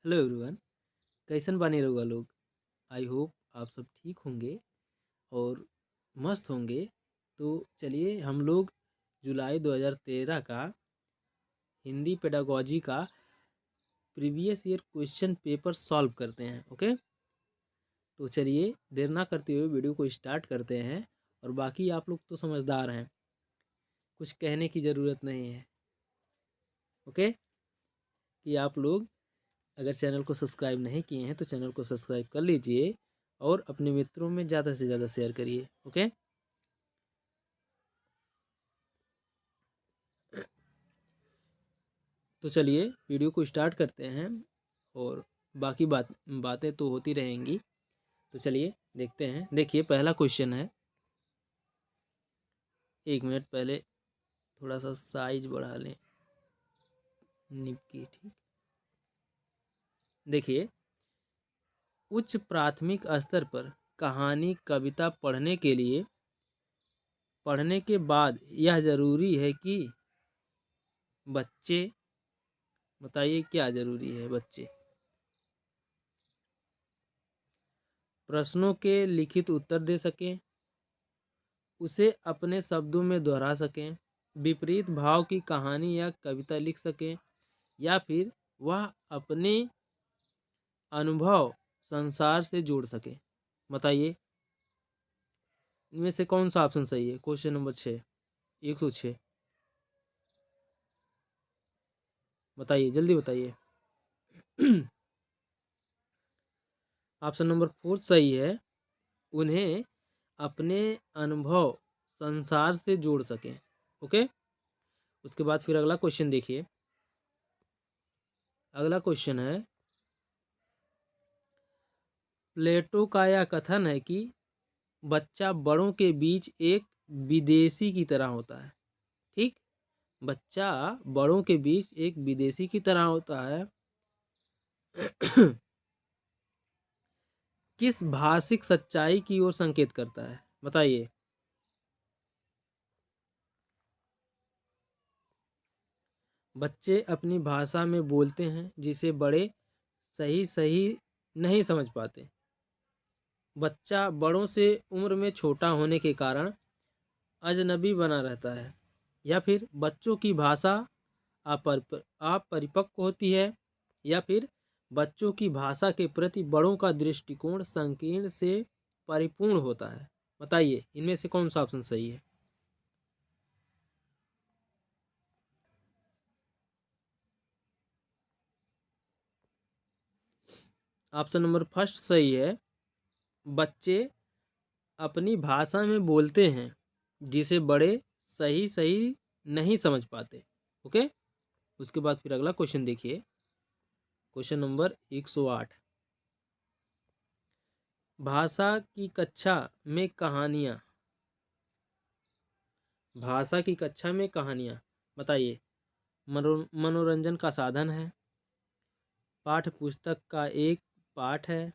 Hello everyone. कैसन बानी रहुआ लोग। आई होप आप सब ठीक होंगे और मस्त होंगे। तो चलिए हम लोग जुलाई 2013 का हिंदी पेडागोजी का previous year question paper solve करते हैं। ओके, तो चलिए देर ना करते हुए वीडियो को स्टार्ट करते हैं। और बाकी आप लोग तो समझदार हैं, कुछ कहने की ज़रूरत नहीं है। ओके, कि आप लोग अगर चैनल को सब्सक्राइब नहीं किए हैं तो चैनल को सब्सक्राइब कर लीजिए और अपने मित्रों में ज़्यादा से ज़्यादा शेयर करिए। ओके, तो चलिए वीडियो को स्टार्ट करते हैं और बाकी बातें तो होती रहेंगी। तो चलिए देखते हैं। देखिए पहला क्वेश्चन है। एक मिनट पहले थोड़ा सा साइज बढ़ा लें निब की। ठीक, देखिए उच्च प्राथमिक स्तर पर कहानी कविता पढ़ने के बाद यह ज़रूरी है कि बच्चे, बताइए क्या ज़रूरी है, बच्चे प्रश्नों के लिखित उत्तर दे सकें, उसे अपने शब्दों में दोहरा सकें, विपरीत भाव की कहानी या कविता लिख सकें, या फिर वह अपने अनुभव संसार से जोड़ सके। बताइए इनमें से कौन सा ऑप्शन सही है। क्वेश्चन नंबर 6, 106, बताइए जल्दी बताइए। ऑप्शन नंबर 4 सही है, उन्हें अपने अनुभव संसार से जोड़ सकें। ओके, उसके बाद फिर अगला क्वेश्चन देखिए। अगला क्वेश्चन है, प्लेटो का यह कथन है कि बच्चा बड़ों के बीच एक विदेशी की तरह होता है। ठीक, बच्चा बड़ों के बीच एक विदेशी की तरह होता है। किस भाषिक सच्चाई की ओर संकेत करता है। बताइए। बच्चे अपनी भाषा में बोलते हैं जिसे बड़े सही सही नहीं समझ पाते। बच्चा बड़ों से उम्र में छोटा होने के कारण अजनबी बना रहता है, या फिर बच्चों की भाषा अपरिपक्व होती है, या फिर बच्चों की भाषा के प्रति बड़ों का दृष्टिकोण संकीर्ण से परिपूर्ण होता है। बताइए इनमें से कौन सा ऑप्शन सही है। ऑप्शन नंबर फर्स्ट सही है, बच्चे अपनी भाषा में बोलते हैं जिसे बड़े सही सही नहीं समझ पाते। ओके, उसके बाद फिर अगला क्वेश्चन देखिए। क्वेश्चन नंबर 108, भाषा की कक्षा में कहानियाँ, भाषा की कक्षा में कहानियाँ, बताइए मनोरंजन का साधन है, पाठ्य पुस्तक का एक पाठ है,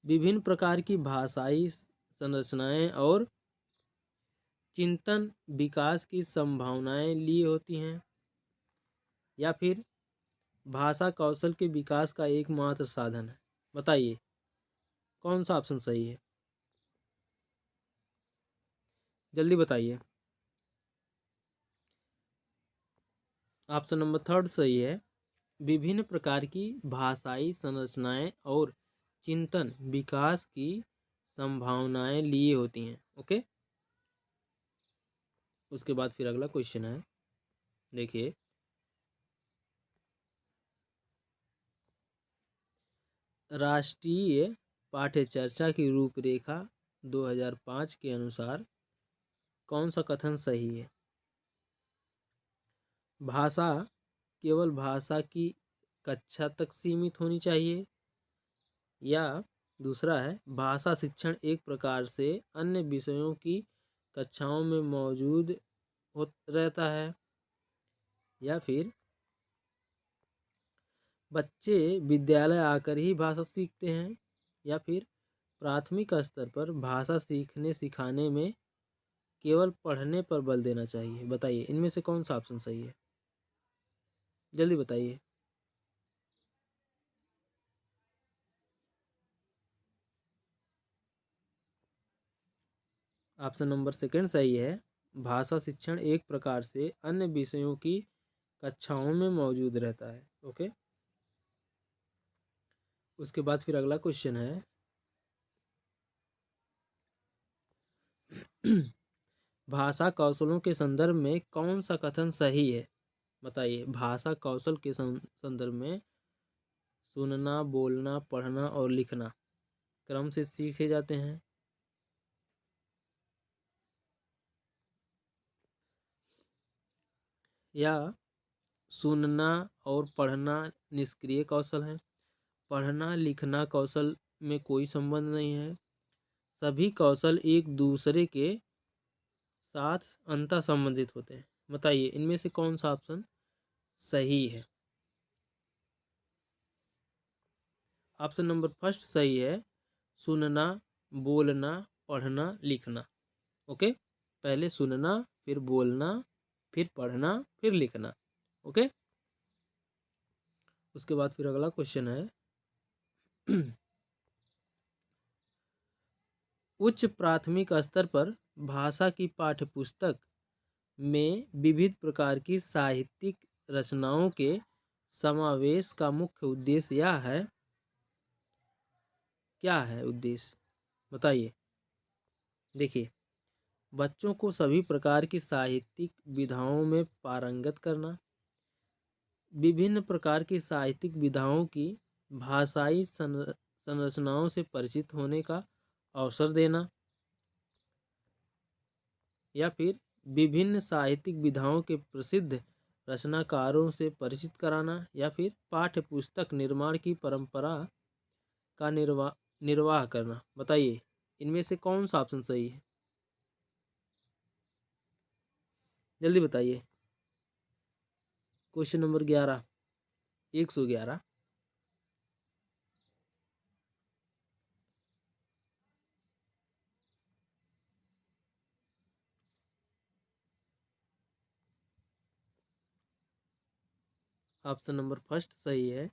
विभिन्न प्रकार की भाषाई संरचनाएं और चिंतन विकास की संभावनाएं लिए होती हैं, या फिर भाषा कौशल के विकास का एकमात्र साधन है। बताइए कौन सा ऑप्शन सही है, जल्दी बताइए। ऑप्शन नंबर थर्ड सही है, विभिन्न प्रकार की भाषाई संरचनाएं और चिंतन विकास की संभावनाएं लिए होती हैं। ओके, उसके बाद फिर अगला क्वेश्चन है। देखिए राष्ट्रीय पाठ्यचर्या की रूपरेखा 2005 के अनुसार कौन सा कथन सही है। भाषा केवल भाषा की कक्षा तक सीमित होनी चाहिए, या दूसरा है भाषा शिक्षण एक प्रकार से अन्य विषयों की कक्षाओं में मौजूद हो रहता है, या फिर बच्चे विद्यालय आकर ही भाषा सीखते हैं, या फिर प्राथमिक स्तर पर भाषा सीखने सिखाने में केवल पढ़ने पर बल देना चाहिए। बताइए इनमें से कौन सा ऑप्शन सही है, जल्दी बताइए। ऑप्शन नंबर सेकंड सही है। भाषा शिक्षण एक प्रकार से अन्य विषयों की कक्षाओं में मौजूद रहता है। ओके, उसके बाद फिर अगला क्वेश्चन है भाषा कौशलों के संदर्भ में कौन सा कथन सही है? बताइए। भाषा कौशल के संदर्भ में सुनना, बोलना, पढ़ना और लिखना क्रम से सीखे जाते हैं, या सुनना और पढ़ना निष्क्रिय कौशल है, पढ़ना लिखना कौशल में कोई संबंध नहीं है, सभी कौशल एक दूसरे के साथ अंतः संबंधित होते हैं? बताइए इनमें से कौन सा ऑप्शन सही है? ऑप्शन नंबर फर्स्ट सही है, सुनना, बोलना, पढ़ना, लिखना। ओके, पहले सुनना, फिर बोलना, फिर पढ़ना, फिर लिखना। ओके, उसके बाद फिर अगला क्वेश्चन है उच्च प्राथमिक स्तर पर भाषा की पाठ्यपुस्तक में विविध प्रकार की साहित्यिक रचनाओं के समावेश का मुख्य उद्देश्य यह है, क्या है उद्देश्य? बताइए। देखिए, बच्चों को सभी प्रकार की साहित्यिक विधाओं में पारंगत करना, विभिन्न प्रकार की साहित्यिक विधाओं की भाषाई संरचनाओं से परिचित होने का अवसर देना, या फिर विभिन्न साहित्यिक विधाओं के प्रसिद्ध रचनाकारों से परिचित कराना, या फिर पाठ्य पुस्तक निर्माण की परंपरा का निर्वाह करना। बताइए इनमें से कौन सा ऑप्शन सही है? जल्दी बताइए। Question number 11, 111। Option number first सही है,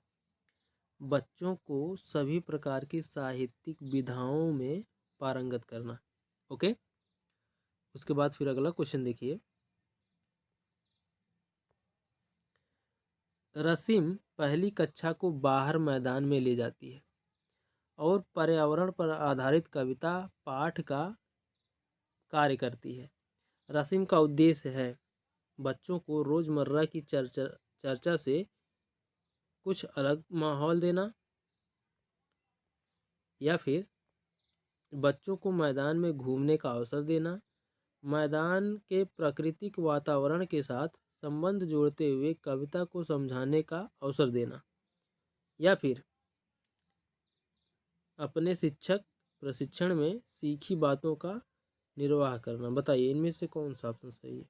बच्चों को सभी प्रकार की साहित्यिक विधाओं में पारंगत करना। ओके, उसके बाद फिर अगला क्वेश्चन देखिए। रसीम पहली कक्षा को बाहर मैदान में ले जाती है और पर्यावरण पर आधारित कविता पाठ का कार्य करती है। रसीम का उद्देश्य है बच्चों को रोजमर्रा की चर्चा से कुछ अलग माहौल देना, या फिर बच्चों को मैदान में घूमने का अवसर देना, मैदान के प्राकृतिक वातावरण के साथ संबंध जोड़ते हुए कविता को समझाने का अवसर देना, या फिर अपने शिक्षक प्रशिक्षण में सीखी बातों का निर्वाह करना। बताइए इनमें से कौन सा ऑप्शन सही है?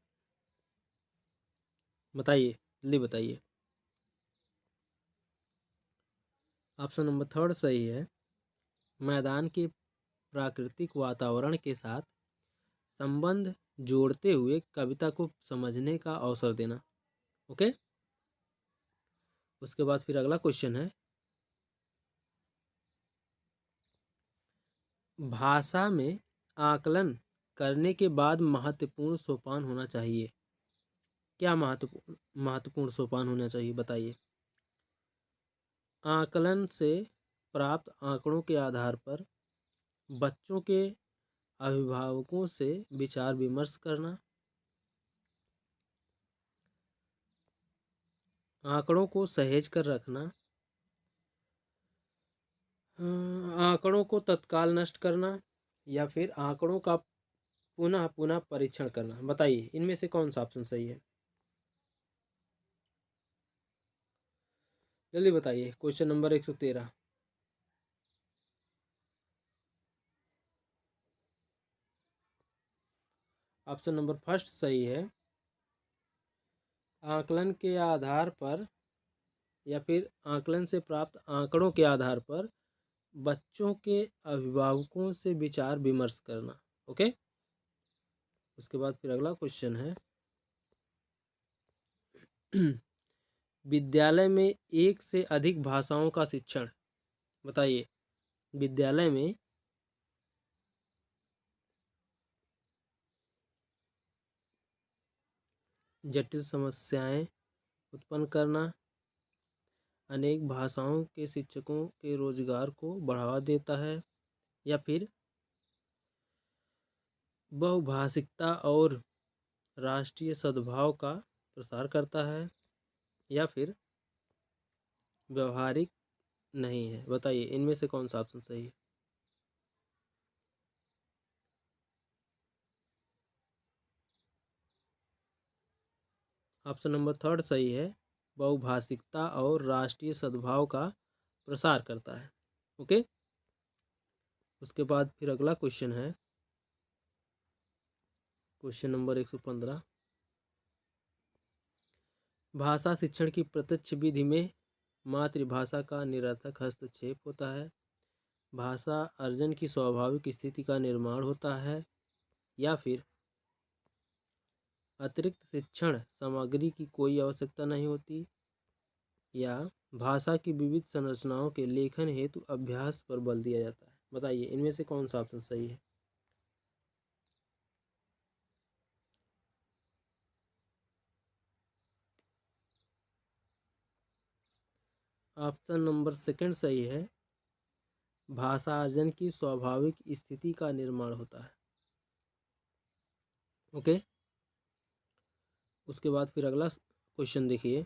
बताइए, जल्दी बताइए। ऑप्शन नंबर थर्ड सही है, मैदान के प्राकृतिक वातावरण के साथ संबंध जोड़ते हुए कविता को समझने का अवसर देना। ओके, उसके बाद फिर अगला क्वेश्चन है, भाषा में आकलन करने के बाद महत्वपूर्ण सोपान होना चाहिए। क्या महत्वपूर्ण सोपान होना चाहिए? बताइए। आकलन से प्राप्त आंकड़ों के आधार पर बच्चों के अभिभावकों से विचार विमर्श करना, आंकड़ों को सहेज कर रखना, आंकड़ों को तत्काल नष्ट करना, या फिर आंकड़ों का पुनः पुनः परीक्षण करना। बताइए इनमें से कौन सा ऑप्शन सही है? जल्दी बताइए। Question number 113। Option number first सही है, आकलन के आधार पर या फिर आकलन से प्राप्त आंकड़ों के आधार पर बच्चों के अभिभावकों से विचार विमर्श करना। ओके, उसके बाद फिर अगला क्वेश्चन है विद्यालय में एक से अधिक भाषाओं का शिक्षण। बताइए, विद्यालय में जटिल समस्याएं उत्पन्न करना, अनेक भाषाओं के शिक्षकों के रोजगार को बढ़ावा देता है, या फिर बहुभाषिकता और राष्ट्रीय सद्भाव का प्रसार करता है, या फिर व्यवहारिक नहीं है। बताइए इनमें से कौन सा ऑप्शन सही है। ऑप्शन नंबर थर्ड सही है, बहुभाषिकता और राष्ट्रीय सद्भाव का प्रसार करता है। ओके, उसके बाद फिर अगला क्वेश्चन है, क्वेश्चन नंबर 115। भाषा शिक्षण की प्रत्यक्ष विधि में मातृभाषा का निरर्थक हस्तक्षेप होता है, भाषा अर्जन की स्वाभाविक स्थिति का निर्माण होता है, या फिर अतिरिक्त शिक्षण सामग्री की कोई आवश्यकता नहीं होती, या भाषा की विविध संरचनाओं के लेखन हेतु अभ्यास पर बल दिया जाता है। बताइए इनमें से कौन सा ऑप्शन सही है। ऑप्शन नंबर सेकंड सही है, भाषा अर्जन की स्वाभाविक स्थिति का निर्माण होता है। ओके, उसके बाद फिर अगला क्वेश्चन देखिए,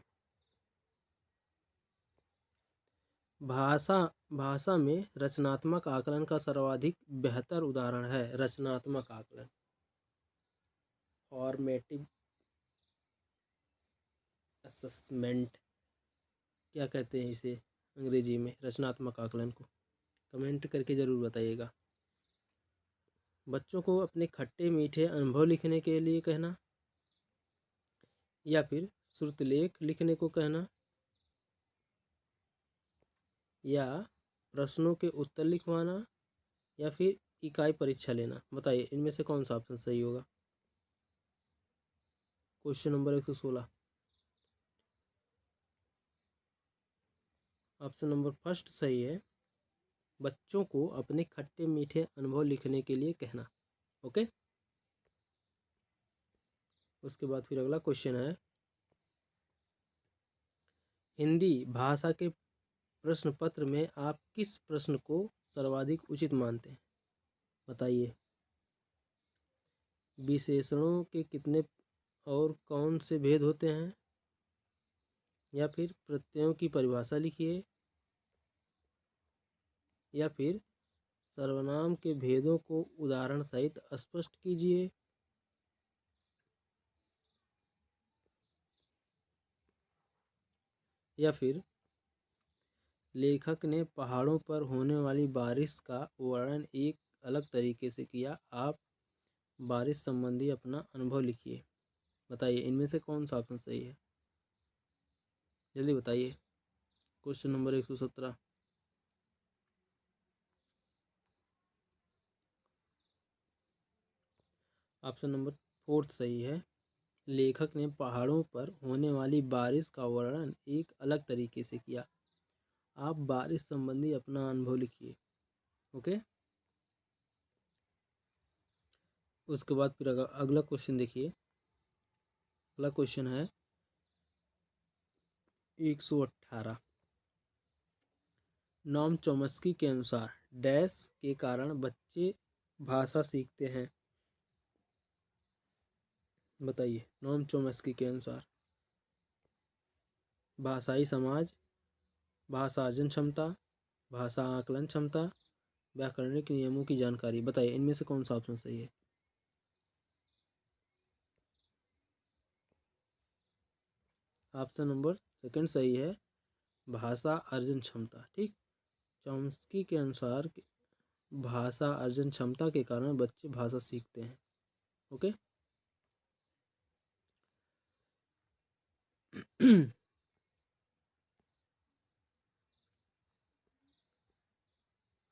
भाषा भाषा में रचनात्मक आकलन का सर्वाधिक बेहतर उदाहरण है। रचनात्मक आकलन, फॉर्मेटिव असेसमेंट, क्या कहते हैं इसे अंग्रेजी में, रचनात्मक आकलन को। कमेंट करके ज़रूर बताइएगा। बच्चों को अपने खट्टे मीठे अनुभव लिखने के लिए कहना, या फिर श्रुतलेख लिखने को कहना, या प्रश्नों के उत्तर लिखवाना, या फिर इकाई परीक्षा लेना। बताइए इनमें से कौन सा ऑप्शन सही होगा। Question number 116। Option number first सही है, बच्चों को अपने खट्टे मीठे अनुभव लिखने के लिए कहना। ओके, उसके बाद फिर अगला क्वेश्चन है, हिंदी भाषा के प्रश्न पत्र में आप किस प्रश्न को सर्वाधिक उचित मानते हैं। बताइए, विशेषणों के कितने और कौन से भेद होते हैं, या फिर प्रत्ययों की परिभाषा लिखिए, या फिर सर्वनाम के भेदों को उदाहरण सहित स्पष्ट कीजिए, या फिर लेखक ने पहाड़ों पर होने वाली बारिश का वर्णन एक अलग तरीके से किया, आप बारिश संबंधी अपना अनुभव लिखिए। बताइए इनमें से कौन सा ऑप्शन सही है, जल्दी बताइए। Question number 117। Option number fourth सही है, लेखक ने पहाड़ों पर होने वाली बारिश का वर्णन एक अलग तरीके से किया, आप बारिश संबंधी अपना अनुभव लिखिए। ओके, उसके बाद फिर अगला क्वेश्चन देखिए। अगला क्वेश्चन है 118। नॉम चॉम्स्की के अनुसार डैश के कारण बच्चे भाषा सीखते हैं। बताइए नॉम चॉम्स्की के अनुसार, भाषाई समाज, भाषा अर्जन क्षमता, भाषा आकलन क्षमता, व्याकरणिक नियमों की जानकारी। बताइए इनमें से कौन सा ऑप्शन सही है। ऑप्शन नंबर सेकंड सही है, भाषा अर्जन क्षमता। ठीक, चॉम्स्की के अनुसार भाषा अर्जन क्षमता के कारण बच्चे भाषा सीखते हैं। ओके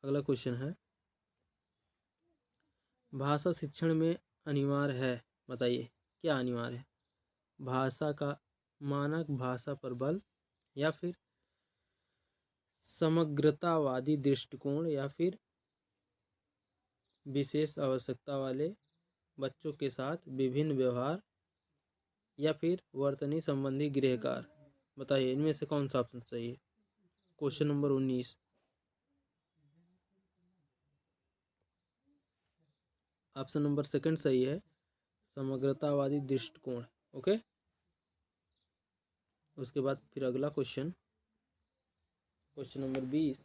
अगला क्वेश्चन है, भाषा शिक्षण में अनिवार्य है। बताइए क्या अनिवार्य है। भाषा का मानक भाषा पर बल, या फिर समग्रतावादी दृष्टिकोण, या फिर विशेष आवश्यकता वाले बच्चों के साथ विभिन्न व्यवहार या फिर वर्तनी संबंधी गृह कार्य? बताइए इनमें से कौन सा ऑप्शन सही है। Question number 19। Option number second सही है, समग्रतावादी दृष्टिकोण। ओके, उसके बाद फिर अगला क्वेश्चन, क्वेश्चन नंबर 20।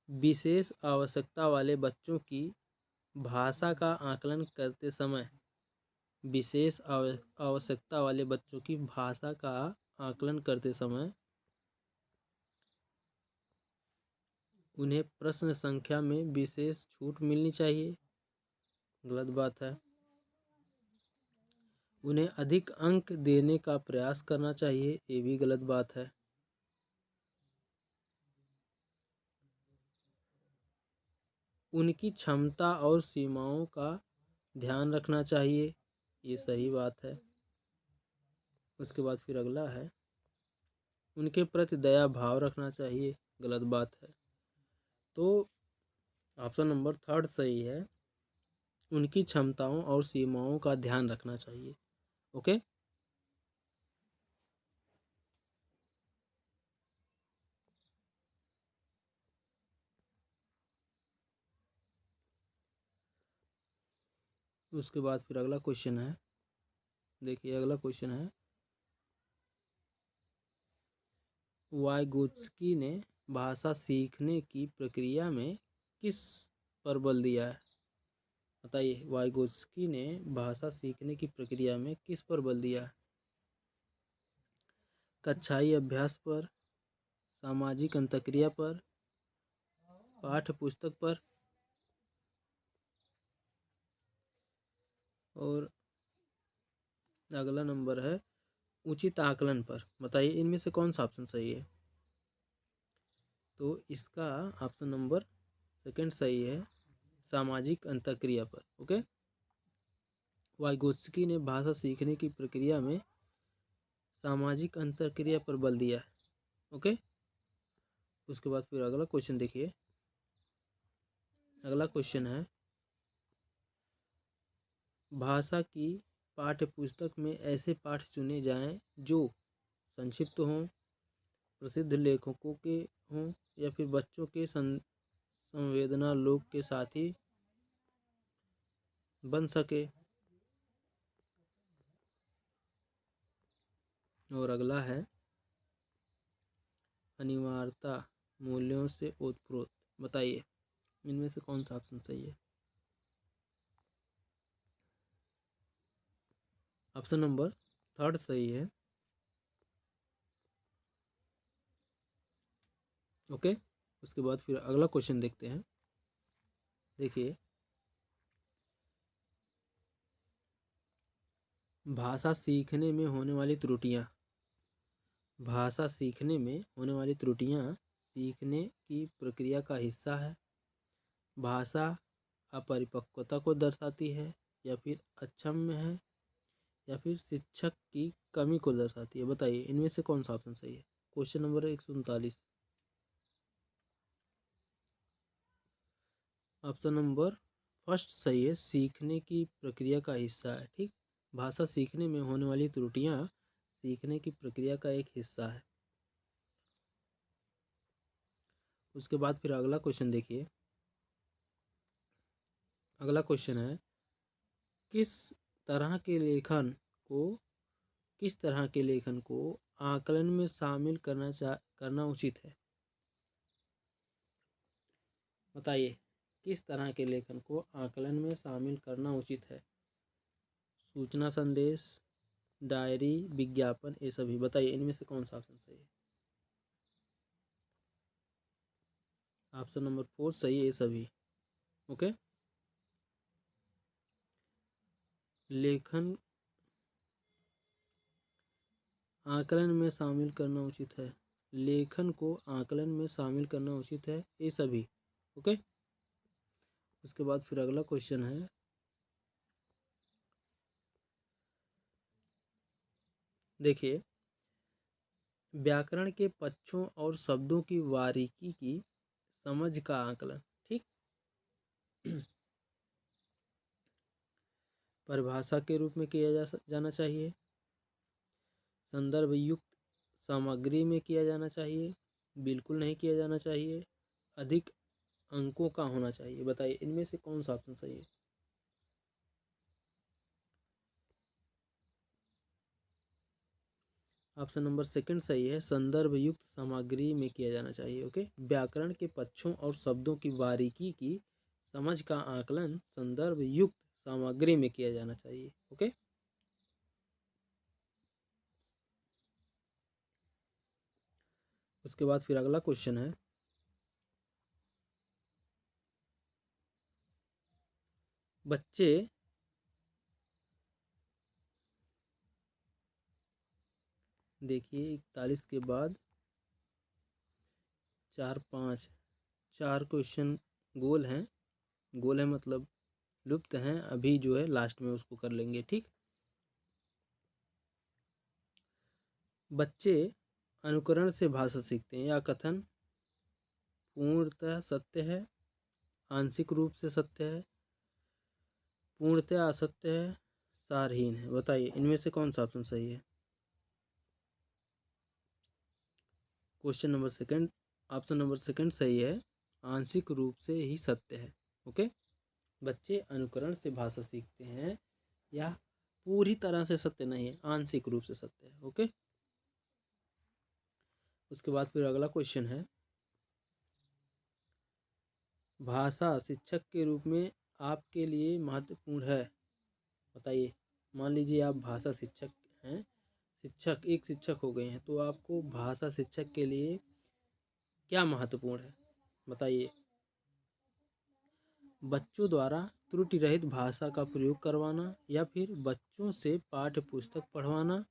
विशेष आवश्यकता वाले बच्चों की भाषा का आकलन करते समय, विशेष आवश्यकता वाले बच्चों की भाषा का आकलन करते समय उन्हें प्रश्न संख्या में विशेष छूट मिलनी चाहिए। गलत बात है। उन्हें अधिक अंक देने का प्रयास करना चाहिए, ये भी गलत बात है। उनकी क्षमता और सीमाओं का ध्यान रखना चाहिए, ये सही बात है। उसके बाद फिर अगला है, उनके प्रति दया भाव रखना चाहिए, गलत बात है। तो ऑप्शन नंबर थर्ड सही है, उनकी क्षमताओं और सीमाओं का ध्यान रखना चाहिए। ओके, उसके बाद फिर अगला क्वेश्चन है, देखिए अगला क्वेश्चन है, वाइगोत्स्की ने भाषा सीखने की प्रक्रिया में किस पर बल दिया है? बताइए, वाइगोत्स्की ने भाषा सीखने की प्रक्रिया में किस पर बल दिया है? कक्षाई अभ्यास पर, सामाजिक अंतःक्रिया पर, पाठ्य पुस्तक पर, और अगला नंबर है उचित आकलन पर। बताइए इनमें से कौन सा ऑप्शन सही है। तो इसका ऑप्शन नंबर सेकंड सही है, सामाजिक अंतःक्रिया पर। ओके, वाइगोत्स्की ने भाषा सीखने की प्रक्रिया में सामाजिक अंतःक्रिया पर बल दिया है। ओके, उसके बाद फिर अगला क्वेश्चन देखिए, अगला क्वेश्चन है, भाषा की पाठ्य पुस्तक में ऐसे पाठ चुने जाएं जो संक्षिप्त हों, प्रसिद्ध लेखकों के हों, या फिर बच्चों के संवेदना लोक के साथी बन सके। और अगला है, अनिवार्यता मूल्यों से ओतप्रोत। बताइए इनमें से कौन सा ऑप्शन सही है। ऑप्शन नंबर थर्ड सही है। ओके, उसके बाद फिर अगला क्वेश्चन देखते हैं। देखिए, भाषा सीखने में होने वाली त्रुटियां, भाषा सीखने में होने वाली त्रुटियां सीखने की प्रक्रिया का हिस्सा है, भाषा अपरिपक्वता को दर्शाती है, या फिर अक्षम्य है, या फिर शिक्षक की कमी को दर्शाती है। बताइए इनमें से कौन सा ऑप्शन सही है। Question number 139। Option number first सही है, सीखने की प्रक्रिया का हिस्सा है। ठीक, भाषा सीखने में होने वाली त्रुटियां सीखने की प्रक्रिया का एक हिस्सा है। उसके बाद फिर अगला क्वेश्चन देखिए, अगला क्वेश्चन है, किस तरह के लेखन को किस तरह के लेखन को आकलन में शामिल करना उचित है। बताइए किस तरह के लेखन को आकलन में शामिल करना उचित है। सूचना संदेश, डायरी, विज्ञापन, ये सभी। बताइए इनमें से कौन सा ऑप्शन सही है। ऑप्शन नंबर फोर सही है, ये सभी। ओके, लेखन आकलन में शामिल करना उचित है, लेखन को आकलन में शामिल करना उचित है, ये सभी। ओके, उसके बाद फिर अगला क्वेश्चन है, देखिए, व्याकरण के पक्षों और शब्दों की बारीकी की समझ का आकलन। ठीक। परिभाषा के रूप में किया जाना चाहिए। संदर्भ युक्त सामग्री में किया जाना चाहिए। बिल्कुल नहीं किया जाना चाहिए। अधिक अंकों का होना चाहिए। बताइए इनमें से कौन सा ऑप्शन सही है। ऑप्शन नंबर सेकंड सही है। संदर्भ युक्त सामग्री में किया जाना चाहिए। ओके। व्याकरण के पक्षों और शब्दों की बारीकी की समझ का आकलन संदर्भ युक्त सामग्री में किया जाना चाहिए। ओके। उसके बाद फिर अगला क्वेश्चन है, बच्चे देखिए 41 के बाद 4 क्वेश्चन गोल हैं। गोल है मतलब लुप्त हैं। अभी जो है लास्ट में उसको कर लेंगे। ठीक। बच्चे अनुकरण से भाषा सीखते हैं। यह कथन पूर्णतः सत्य है, आंशिक रूप से सत्य है, पूर्णतः असत्य है, सारहीन है। बताइए इनमें से कौन सा ऑप्शन सही है। Question number second, option number second सही है। आंशिक रूप से ही सत्य है। ओके। बच्चे अनुकरण से भाषा सीखते हैं, यह पूरी तरह से सत्य नहीं है, आंशिक रूप से सत्य है। ओके। उसके बाद फिर अगला क्वेश्चन है, भाषा शिक्षक के रूप में आपके लिए महत्वपूर्ण है। बताइए। मान लीजिए आप भाषा शिक्षक हैं, एक शिक्षक हो गए हैं, तो आपको भाषा शिक्षक के लिए क्या महत्वपूर्ण है। बताइए। बच्चों द्वारा त्रुटि रहित भाषा का प्रयोग करवाना, या फिर बच्चों से पाठ्य पुस्तक पढ़वाना,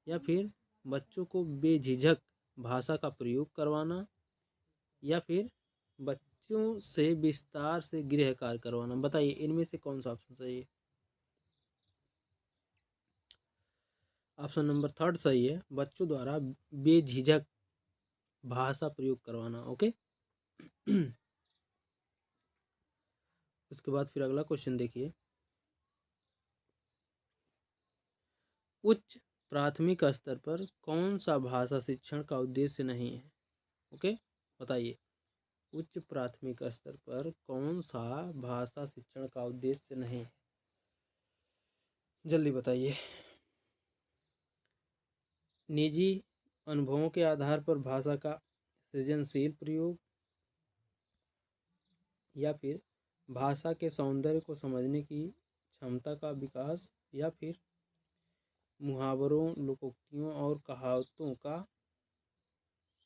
या फिर बच्चों को बेझिझक भाषा का प्रयोग करवाना, या फिर बच्चों से विस्तार से गृह कार्य करवाना। बताइए इनमें से कौन सा ऑप्शन सही है। ऑप्शन नंबर थर्ड सही है। बच्चों द्वारा बेझिझक भाषा प्रयोग करवाना। ओके। उसके बाद फिर अगला क्वेश्चन देखिए, उच्च प्राथमिक स्तर पर कौन सा भाषा शिक्षण का उद्देश्य नहीं है। ओके। बताइए उच्च प्राथमिक स्तर पर कौन सा भाषा शिक्षण का उद्देश्य नहीं है। जल्दी बताइए। निजी अनुभवों के आधार पर भाषा का सृजनशील प्रयोग, या फिर भाषा के सौंदर्य को समझने की क्षमता का विकास, या फिर मुहावरों, लोकोक्तियों और कहावतों का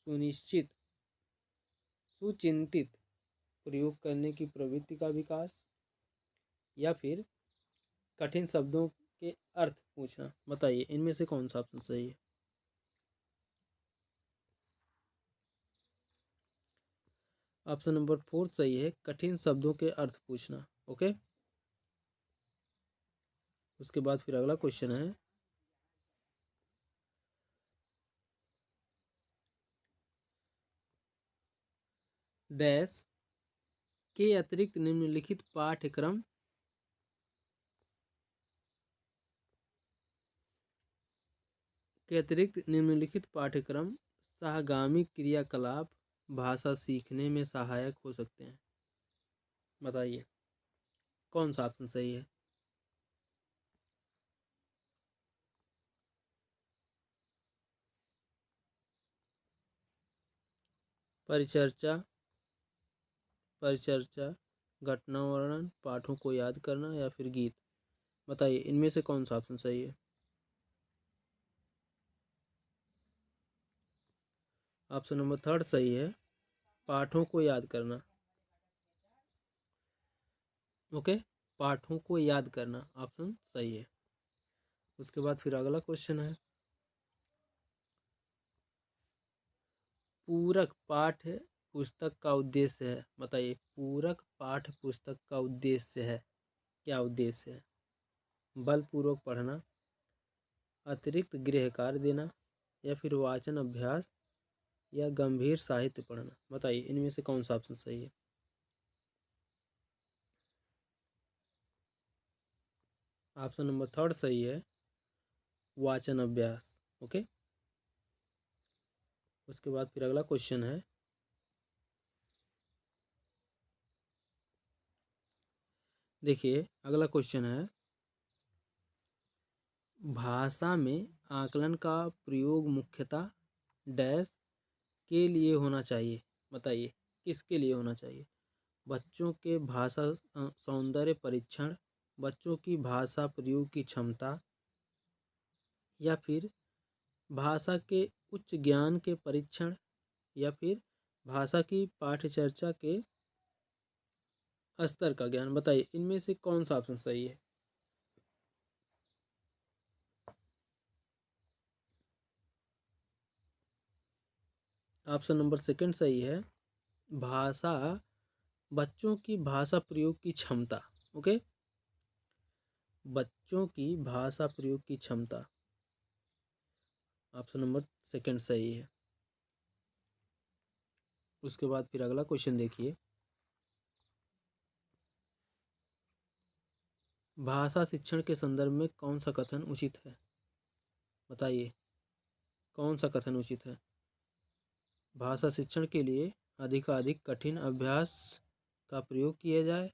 सुनिश्चित सुचिंतित प्रयोग करने की प्रवृत्ति का विकास, या फिर कठिन शब्दों के अर्थ पूछना। बताइए इनमें से कौन सा ऑप्शन सही है। ऑप्शन नंबर फोर सही है। कठिन शब्दों के अर्थ पूछना। ओके। उसके बाद फिर अगला क्वेश्चन है, डैश के अतिरिक्त निम्नलिखित पाठ्यक्रम सहगामी क्रियाकलाप भाषा सीखने में सहायक हो सकते हैं। बताइए कौन सा ऑप्शन सही है। परिचर्चा, घटना वर्णन, पाठों को याद करना, या फिर गीत। बताइए इनमें से कौन सा ऑप्शन सही है। ऑप्शन नंबर थर्ड सही है। पाठों को याद करना। ओके। पाठों को याद करना ऑप्शन सही है। उसके बाद फिर अगला क्वेश्चन है, पूरक पाठ्य पुस्तक का उद्देश्य है। बताइए पूरक पाठ्य पुस्तक का उद्देश्य है, क्या उद्देश्य है। बलपूर्वक पढ़ना, अतिरिक्त गृह कार्य देना, या फिर वाचन अभ्यास या गंभीर साहित्य पढ़ना? बताइए इनमें से कौन सा ऑप्शन सही है। ऑप्शन नंबर थर्ड सही है, वाचन अभ्यास। ओके, उसके बाद फिर अगला क्वेश्चन है, देखिए अगला क्वेश्चन है, भाषा में आकलन का प्रयोग मुख्यतः डैश के लिए होना चाहिए? बताइए किसके लिए होना चाहिए? बच्चों के भाषा सौंदर्य परीक्षण, बच्चों की भाषा प्रयोग की क्षमता, या फिर भाषा के उच्च ज्ञान के परीक्षण, या फिर भाषा की पाठ्यचर्चा के स्तर का ज्ञान? बताइए इनमें से कौन सा ऑप्शन सही है। ऑप्शन नंबर सेकंड सही है, भाषा, बच्चों की भाषा प्रयोग की क्षमता। ओके, बच्चों की भाषा प्रयोग की क्षमता, ऑप्शन नंबर सेकंड सही है। उसके बाद फिर अगला क्वेश्चन देखिए, भाषा शिक्षण के संदर्भ में कौन सा कथन उचित है? बताइए कौन सा कथन उचित है? भाषा शिक्षण के लिए अधिकाधिक कठिन अभ्यास का प्रयोग किया जाए,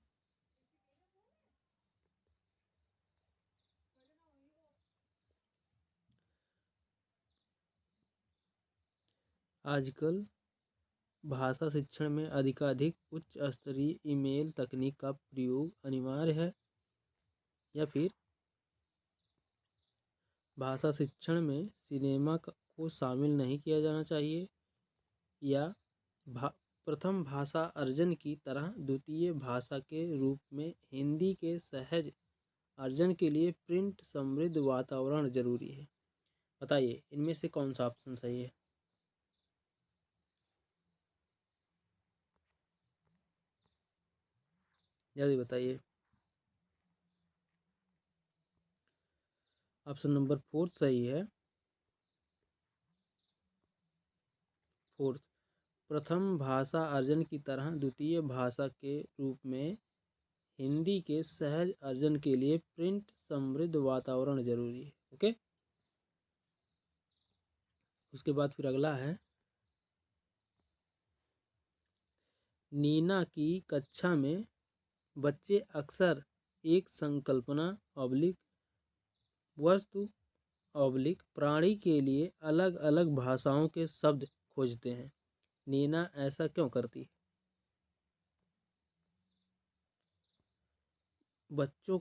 आजकल भाषा शिक्षण में अधिकाधिक उच्च स्तरीय ईमेल तकनीक का प्रयोग अनिवार्य है, या फिर भाषा शिक्षण में सिनेमा को शामिल नहीं किया जाना चाहिए, या प्रथम भाषा अर्जन की तरह द्वितीय भाषा के रूप में हिंदी के सहज अर्जन के लिए प्रिंट समृद्ध वातावरण जरूरी है? बताइए इनमें से कौन सा ऑप्शन सही है। जल्दी बताइए। ऑप्शन नंबर फोर्थ सही है, फोर्थ, प्रथम भाषा अर्जन की तरह द्वितीय भाषा के रूप में हिंदी के सहज अर्जन के लिए प्रिंट समृद्ध वातावरण जरूरी है। ओके, उसके बाद फिर अगला है, नीना की कक्षा में बच्चे अक्सर एक संकल्पना ऑब्लिक वस्तु ऑब्लिक प्राणी के लिए अलग अलग भाषाओं के शब्द खोजते हैं। नीना ऐसा क्यों करती है? बच्चों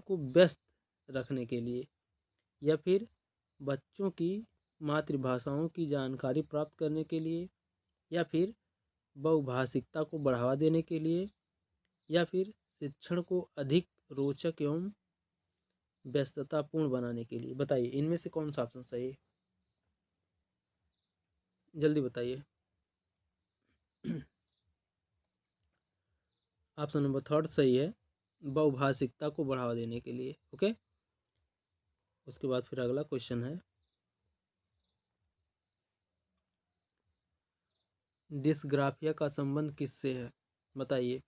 को व्यस्त रखने के लिए, या फिर बच्चों की मातृभाषाओं की जानकारी प्राप्त करने के लिए, या फिर बहुभाषिकता को बढ़ावा देने के लिए, या फिर शिक्षण को अधिक रोचक एवं व्यस्ततापूर्ण बनाने के लिए? बताइए इनमें से कौन सा ऑप्शन सही है। जल्दी बताइए। ऑप्शन नंबर थर्ड सही है, बहुभाषिकता को बढ़ावा देने के लिए। ओके, उसके बाद फिर अगला क्वेश्चन है, डिस्ग्राफिया का संबंध किससे है? बताइए,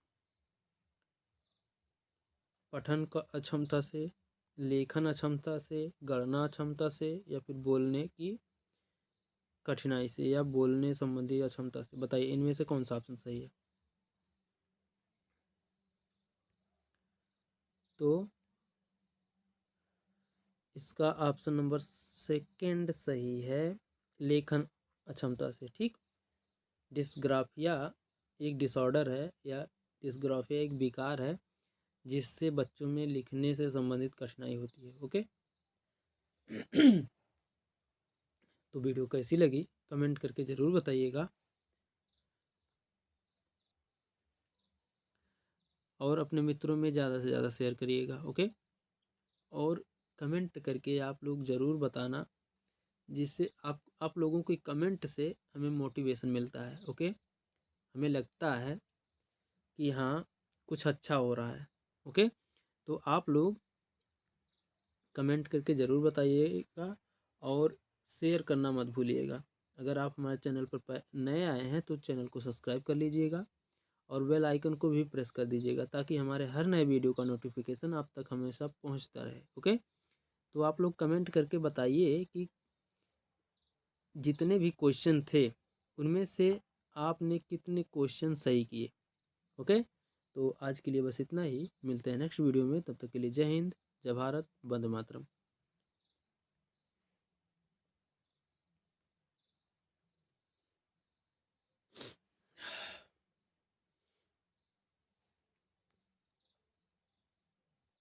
पठन का अक्षमता से, लेखन अक्षमता से, गणना अक्षमता से, या फिर बोलने की कठिनाई से, या बोलने संबंधी अक्षमता से? बताइए इनमें से कौन सा ऑप्शन सही है। तो इसका ऑप्शन नंबर सेकंड सही है, लेखन अक्षमता से। ठीक, डिस्ग्राफिया एक डिसऑर्डर है, या डिस्ग्राफिया एक विकार है जिससे बच्चों में लिखने से संबंधित कठिनाई होती है। ओके, तो वीडियो कैसी लगी कमेंट करके ज़रूर बताइएगा, और अपने मित्रों में ज़्यादा से ज़्यादा शेयर करिएगा। ओके, और कमेंट करके आप लोग ज़रूर बताना, जिससे आप लोगों के कमेंट से हमें मोटिवेशन मिलता है। ओके, हमें लगता है कि हाँ कुछ अच्छा हो रहा है। ओके, तो आप लोग कमेंट करके ज़रूर बताइएगा, और शेयर करना मत भूलिएगा। अगर आप हमारे चैनल पर नए आए हैं तो चैनल को सब्सक्राइब कर लीजिएगा और बेल आइकन को भी प्रेस कर दीजिएगा ताकि हमारे हर नए वीडियो का नोटिफिकेशन आप तक हमेशा पहुंचता रहे। ओके, तो आप लोग कमेंट करके बताइए कि जितने भी क्वेश्चन थे उनमें से आपने कितने क्वेश्चन सही किए। ओके, तो आज के लिए बस इतना ही। मिलते हैं नेक्स्ट वीडियो में, तब तक के लिए जय हिंद, जय भारत, वंदे मातरम।